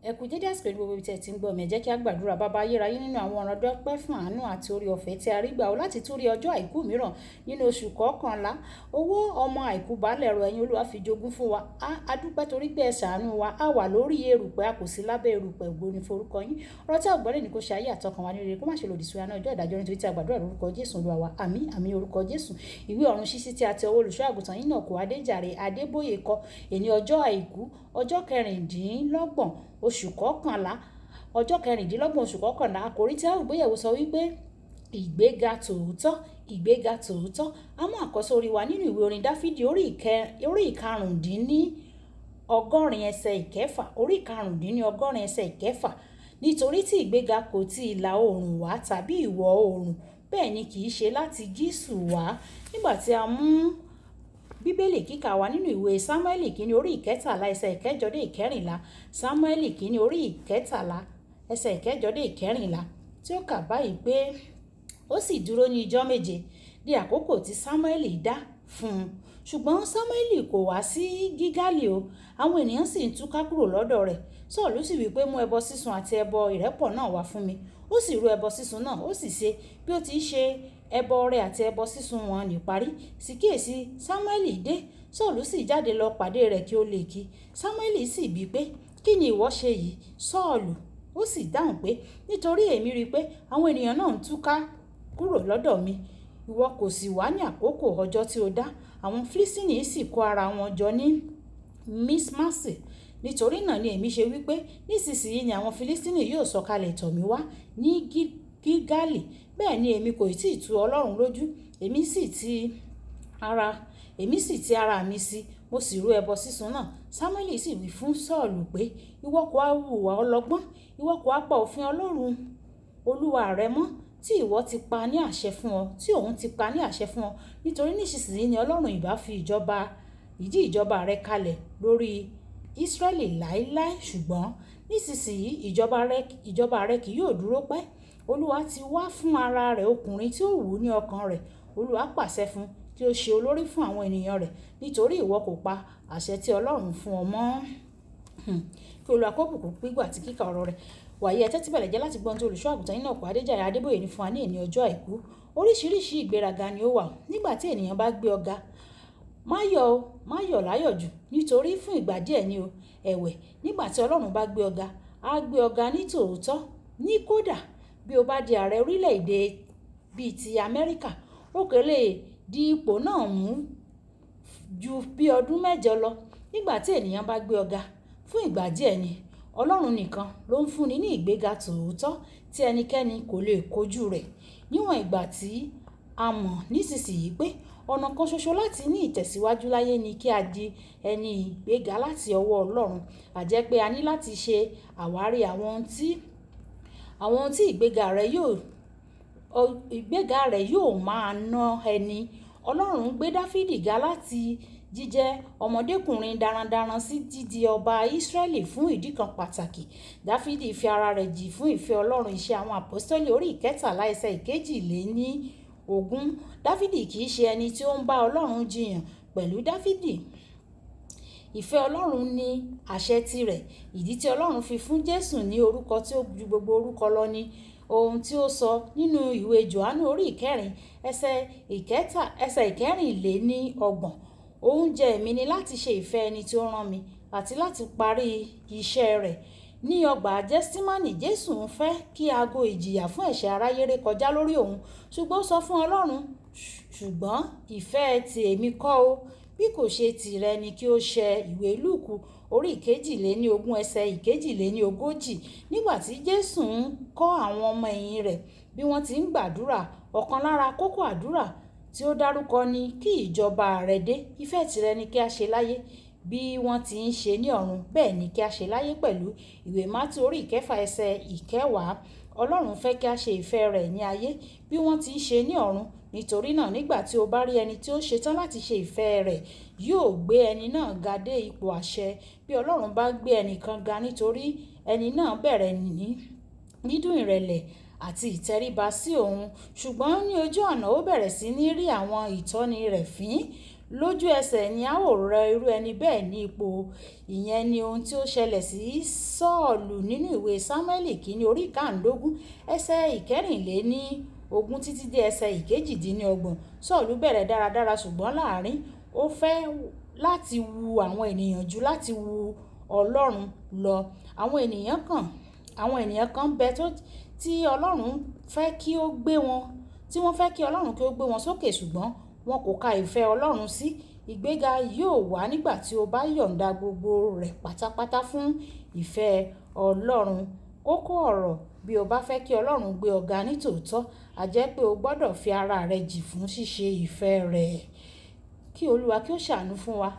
Ẹ kú dédé àsìkò ní gbogbo ibi tí ẹ ti ń gbọ́ mi. Ẹ jẹ́ kí a gbàdúrà. Bàbá ayérayé, nínú àwọn ọ̀rọ̀ dọ́pẹ́ fún àánú àti orí ọ̀fẹ́ tí a rí gbà ó láti tún rí ọjọ́ àìkú mìíràn nínú oṣù kọkànlá. Owó ọmọ àìkú baálẹ̀ ọ̀rọ̀ ẹ̀yin Olúwa fi jogún fún wa. A dúpẹ́ torí pé ẹ ṣàánú wa. A wà lórí erùpẹ̀, a kò sí lábẹ́ erùpẹ̀. Ògo ni forúkọ yín. Ọ̀rọ̀ tí a gbọ́ lẹ́ni kó ṣe ayé àtọkàn wa ní rere, kó má ṣe lòdì sí wa náà ọjọ́ ìdájọ́, nítorí tí a gbàdúrà lórúkọ Jésù Olúwa wa. Àmín, àmín orúkọ Jésù. Ìwé ọ̀run ṣíṣí tí a tẹ ọwọ́ olùṣọ́ àgùntàn Enoch Adeboye kọ èní ọjọ́ àìkú ọjọ́ kẹrìndínlọ́gbọ̀n oṣù kọkànlá oṣù kọkànlá. Àkòrí tí a ó gbéyẹ̀wò sọ wípé ìgbéga tòótọ́, ìgbéga tòótọ́. A mú àkọ́sọ́ orí wa nínú ìwé orin Dáfídì orí ìkarùndínlọ́gọ́rin ẹsẹ̀ ìkẹfà, orí ìkarùndínlọ́gọ́rin ẹsẹ̀ ìkẹfà. Nítorí tí ìgbéga kò ti ìlà oòrùn wá tàbí ìwọ̀ oòrùn, bẹ́ẹ̀ ni kì í ṣe láti gíìsù wá. Nígbà tí a mú bíbélì kíkà wa nínú ìwé Sámúẹ́lì kìíní orí ìkẹtàlá ẹsẹ̀ ìkẹjọ dé ìkẹrìnlá, Sámúẹ́lì kìíní orí ìkẹtàlá ẹsẹ̀ ìkẹjọ dé ìkẹrìnlá, tí ó kà báyìí pé ó sì dúró ní ijọ́ méje di àkókò tí Sámúẹ́lì dá fún un. Ṣùgbọ́n Sámúẹ́lì kò wá sí Gígálì o, àwọn ènìyàn sì ń túká kúrò lọ́dọ̀ rẹ̀. Sọ́ọ̀lù sì wí pé mú ẹbọ sísun àti ẹbọ ìrẹ́pọ̀ náà wá fún mi. Ó sì rú ẹbọ sísun náà, ó sì ṣe bí ó ti ṣe ẹbọ ọrẹ àti ẹbọ sísun wọn níparí. Sì kíyèsí, Sámúẹ́lì dé, Sọ́ọ̀lù sì jáde lọ pàdé rẹ̀ kí ó lè kí. Sámúẹ́lì sì bí pé, kí ni ìwọ ṣe yìí, Sọ́ọ̀lù? Ó sì dáhùn pé, nítorí èmi rí i pé àwọn ènìyàn náà ń túká kúrò lọ́dọ̀ mi. Ìwọ kò sì wá ní àkókò ọjọ́ tí ó dá. Àwọn Fílístínì sì kó ara wọn jọ ní Mismasi. Nítorí náà ni èmi ṣe wí pé nísinsìnyí ni àwọn Fílístínì yóò sọ̀kalẹ̀ tọ̀ mí wá ní Gígálì. Bẹ́ẹ̀ ni èmi kò tí ì tu Ọlọ́run lójú. Èmi sì ti ara mi sí, mo sì rú ẹbọ sísun náà. Sámúẹ́lì sì wí fún Sọ́ọ̀lù pé, ìwọ kò ha hùwà ọlọ́gbọ́n, ìwọ kò ha pa òfin Ọlọ́run Olúwa rẹ mọ́, tí òun ti pa ní àṣẹ fún ọ. Nítorí nísinsìnyí ni Ọlọ́run ìbá fi ìdí ìjọba rẹ kalẹ̀ lórí Ísírẹ́lì láéláé. Ṣùgbọ́n nísinsìnyí ìjọba rẹ kì yóò dúró pẹ́. Olúwa ti wá fún ara rẹ̀ ọkùnrin tí ó wù ú ní ọkàn rẹ̀. Olúwa pàṣẹ fún un kí ó ṣe olórí fún àwọn ènìyàn rẹ̀, nítorí ìwọ kò pa àṣẹ tí Ọlọ́run fún ọ mọ́. Kí Olúwa kó bùkún gbígbọ́ àti kíkà ọ̀rọ̀ rẹ̀. Wàyí ẹ tẹ́tí bẹ̀lẹ̀ jẹ́ láti gbọ́n tí olùṣọ́ àgùntàn Enoch Adeboye ní fún wa ní èní ọjọ́ àìkú. Oríṣiríṣi ìgbéraga ni ó wà. Nígbà tí ènìyàn bá gbé ọ ga, má yọ̀ láyọ̀ jù, nítorí fún ìgbà díẹ̀ ni o. Ẹ̀wẹ̀, nígbà tí Ọlọ́run bá gbé ọ ga, á gbé ọ ga ní tòótọ́. Ní kódà bí o bá di ààrẹ orílẹ̀-èdè bíi ti Amẹ́ríkà, ó kò lè di ipò náà mú ju bí ọdún 7 lọ. Nígbà tí ènìyàn bá gbé ọ ga fún ìgbà díẹ̀ ni, Ọlọ́run nìkan ló ń fúnni ní ìgbéga tòótọ́ tí ẹnikẹ́ni kò lè kojú rẹ̀. Níwọ̀n ìgbà tí a mọ̀ nísinsìnyí pé ọ̀nà kan ṣoṣo láti ní ìtẹ̀síwájú láyé ni kí a di ẹni ìgbéga láti ọwọ́ Ọlọ́run. A jẹ́ pé a ní láti ṣe àwárí àwọn ohun tí ìgbéga rẹ̀ yóò máa ná ẹni. Ọlọ́run gbé Dáfídì ga láti jíjẹ́ ọmọdékùnrin darandaran sí dídi ọba Ísírẹ́lì fún ìdí kan pàtàkì. Dáfídì fi ara rẹ̀ jì fún ìfẹ́ Ọlọ́run. Iṣẹ́ àwọn Àpọ́stélì orí ìkẹtàlá ẹsẹ̀ ìkejìléníogún. Dáfídì kì í ṣe ẹni tí ó ń bá Ọlọ́run jiyàn pẹ̀lú. Dáfídì ìfẹ́ Ọlọ́run ní àṣẹ tirẹ̀. Ìdí tí Ọlọ́run fi fún Jésù ní orúkọ tí ó ju gbogbo orúkọ lọ ni ohun tí ó sọ nínú ìwé Jòhánù orí ìkẹrin ẹsẹ̀ ìkẹrìnléníọgbọ̀n. Oúnjẹ mi ni láti ṣe ìfẹ́ ẹni tí ó rán mi àti láti parí iṣẹ́ rẹ̀. Ní ọgbà Gẹ́stímánì, Jésù ń fẹ́ kí aago ìjìyà fún ẹ̀ṣẹ̀ aráyé ré kọjá lórí òun. Ṣùgbọ́n ó sọ fún Ọlọ́run, ṣùgbọ́n ìfẹ́ ti èmi kọ́ o, bí kò ṣe tìrẹ ni kí ó ṣẹ. Ìwé Lúùkù orí ìkejìléníogún ẹsẹ̀ ìkejìléníogójì. Nígbà tí Jésù ń kọ́ àwọn ọmọ ẹ̀yìn rẹ̀ bí wọ́n ti ń gbàdúrà, ọ̀kan lára kókó àdúrà tí ó dárúkọ ni kí ìjọba rẹ̀ dé. Ìfẹ́ tìrẹ ni kí a ṣe láyé bí wọ́n ti ń ṣe ní ọ̀run, bẹ́ẹ̀ ni kí a ṣe láyé pẹ̀lú. Ìwé Mátì orí ìkẹfà ẹsẹ̀ ìkẹwàá. Ọlọ́run fẹ́ kí a ṣe ìfẹ́ rẹ̀ ní ayé bí wọ́n ti ń ṣe ní ọ̀run. Nítorí náà, nígbà tí o bá rí ẹni tí ó ṣetán láti ṣe ìfẹ́ rẹ̀, yóò gbé ẹni náà ga dé ipò àṣẹ. Bí Ọlọ́run bá gbé ẹnìkan ga nítorí ẹni náà bẹ̀rẹ̀ dídùn ìrẹ̀lẹ̀ àti ìtẹríba sí òun, ṣùgbọ́n ní ojú ọ̀nà ó bẹ̀rẹ̀ sí ní rí àwọn ìtọ́ni rẹ̀ fín lójú ẹsẹ̀ ni a ó rẹ irú ẹni bẹ́ẹ̀ ní ipò. Ìyẹn ni ohun tí ó ṣẹlẹ̀ sí Sọ́ọ̀lù nínú ìwé Sámúẹ́lì kìíní orí ìkàndógún ẹsẹ̀ ìkẹrìnléní ogún títí dé ẹsẹ̀ ìkejìdínlọ́gbọ̀n. Sọ́ọ̀lù bẹ̀rẹ̀ dáradára ṣùgbọ́n láàárín ó fẹ́ láti wu àwọn ènìyàn jù láti wu Ọlọ́run lọ. Àwọn ènìyàn kan bẹ tí Ọlọ́run fẹ́ kí ó gbé wọn tí wọ́n fẹ́ kí Ọlọ́run kí ó gbé wọn sókè ṣùgbọ́n wọn kò ka ìfẹ́ Ọlọ́run sí. Ìgbéga yóò wá nígbà tí o bá yọ̀ǹda gbogbo rẹ̀ pátápátá fún ìfẹ́ Ọlọ́run. Kókó ọ̀rọ̀: bí o bá fẹ́ kí Ọlọ́run gbé ọ ga ní tòótọ́, a jẹ́ pé o gbọ́dọ̀ fi ara rẹ jì fún ṣíṣe ìfẹ́ rẹ̀. Kí Olúwa kí ó ṣàánú fún wa,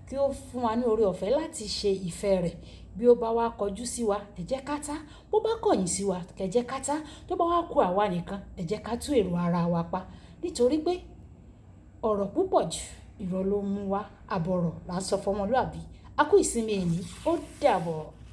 kí ó fún wa ní oore ọ̀fẹ́ láti ṣe ìfẹ́ rẹ̀. Bí ó bá wá kọjú sí wa, ẹ jẹ́ ká tá. Bó bá kọ̀yìn sí wa, ẹ jẹ́ ká tá. Tó bá wá kù àwa nìkan, ẹ jẹ́ ká tú èrò ara wa pa. Nítorí pé ọ̀rọ̀ púpọ̀ jù irọ́ ló mú wá. Àbọ̀rọ̀ là ń sọ fọmọlúàbí. A kú ìsinmi èní. Ó dàbọ̀.